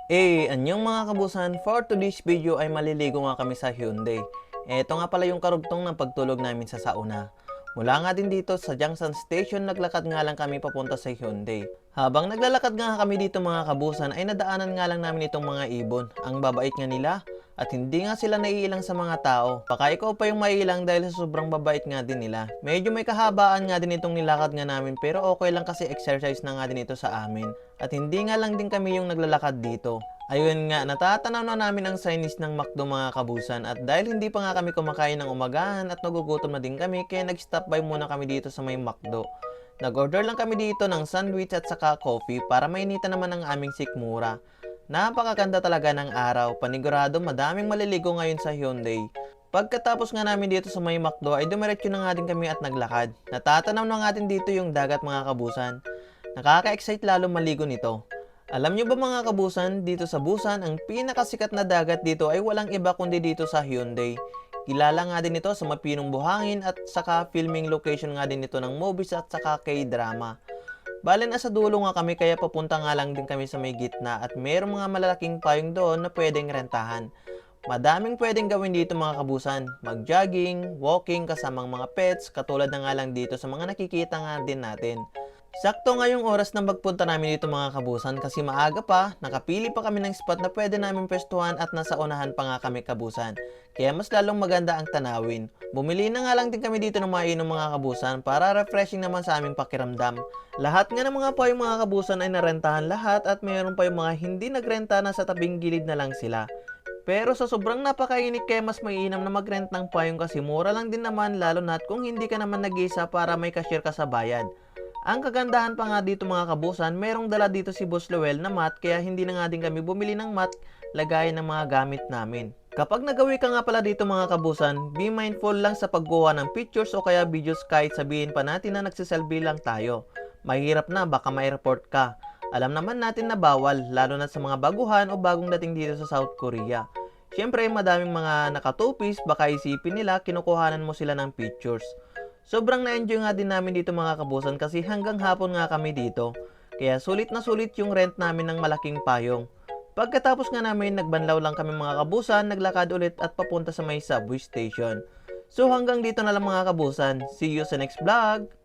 Anyong mga kabusan, for today's video ay maliligo nga kami sa Hyundai. Ito nga pala yung karugtong ng pagtulog namin sa sauna. Mula nga din dito sa Junction Station, naglakad nga lang kami papunta sa Hyundai. Habang naglalakad nga kami dito mga kabusan, ay nadaanan nga lang namin itong mga ibon. Ang babait nga nila at hindi nga sila naiilang sa mga tao. Baka ikaw pa yung maiilang dahil sa sobrang babait nga din nila. Medyo may kahabaan nga din itong nilakad nga namin pero okay lang kasi exercise na nga din ito sa amin. At hindi nga lang din kami yung naglalakad dito. Ayun nga, natatanaw na namin ang signage ng McDo mga kabusan at dahil hindi pa nga kami kumakain ng umagahan at nagugutom na din kami kaya nag-stop by muna kami dito sa may McDo. Nag-order lang kami dito ng sandwich at saka coffee para mainita naman ang aming sikmura. Napakaganda talaga ng araw, panigurado madaming maliligo ngayon sa Hyundai. Pagkatapos nga namin dito sa may McDo ay dumiretso na nga din kami at naglakad. Natatanaw na nga din dito yung dagat mga kabusan. Nakaka-excite lalo maligo nito. Alam nyo ba mga kabusan, dito sa Busan, ang pinakasikat na dagat dito ay walang iba kundi dito sa Hyundai. Kilala nga din ito sa mapinong buhangin at saka filming location nga din ito ng movies at saka K-drama. Bale nasa dulo nga kami kaya papunta nga lang din kami sa may gitna at mayroong mga malalaking payong doon na pwedeng rentahan. Madaming pwedeng gawin dito mga kabusan, mag-jogging, walking kasamang mga pets, katulad na nga lang dito sa mga nakikita nga din natin. Sakto ngayong oras na magpunta namin dito mga kabusan kasi maaga pa, nakapili pa kami ng spot na pwede namin pwestuhan at nasa unahan pa nga kami kabusan. Kaya mas lalong maganda ang tanawin. Bumili na nga lang din kami dito ng mainom mga kabusan para refreshing naman sa aming pakiramdam. Lahat nga ng mga payong mga kabusan ay narentahan lahat at mayroon pa yung mga hindi nagrenta na sa tabing gilid na lang sila. Pero sa sobrang napakainit kaya mas mainam na mag-rent ng payong kasi mura lang din naman lalo na kung hindi ka naman nag-isa para may cashier ka sa bayad. Ang kagandahan pa nga dito mga kabusan, merong dala dito si Boss Lowell na mat kaya hindi na nga din kami bumili ng mat lagayan ng mga gamit namin. Kapag nagawi ka nga pala dito mga kabusan, be mindful lang sa paggawa ng pictures o kaya videos kahit sabihin pa natin na nagsiselfie lang tayo. Mahirap na baka ma-report ka. Alam naman natin na bawal lalo na sa mga baguhan o bagong dating dito sa South Korea. Siyempre madaming mga nakatupis baka isipin nila kinukuhanan mo sila ng pictures. Sobrang na-enjoy nga din namin dito mga kabusan kasi hanggang hapon nga kami dito. Kaya sulit na sulit yung rent namin ng malaking payong. Pagkatapos nga namin nagbanlaw lang kami mga kabusan, naglakad ulit at papunta sa may subway station. So hanggang dito na lang mga kabusan. See you sa next vlog!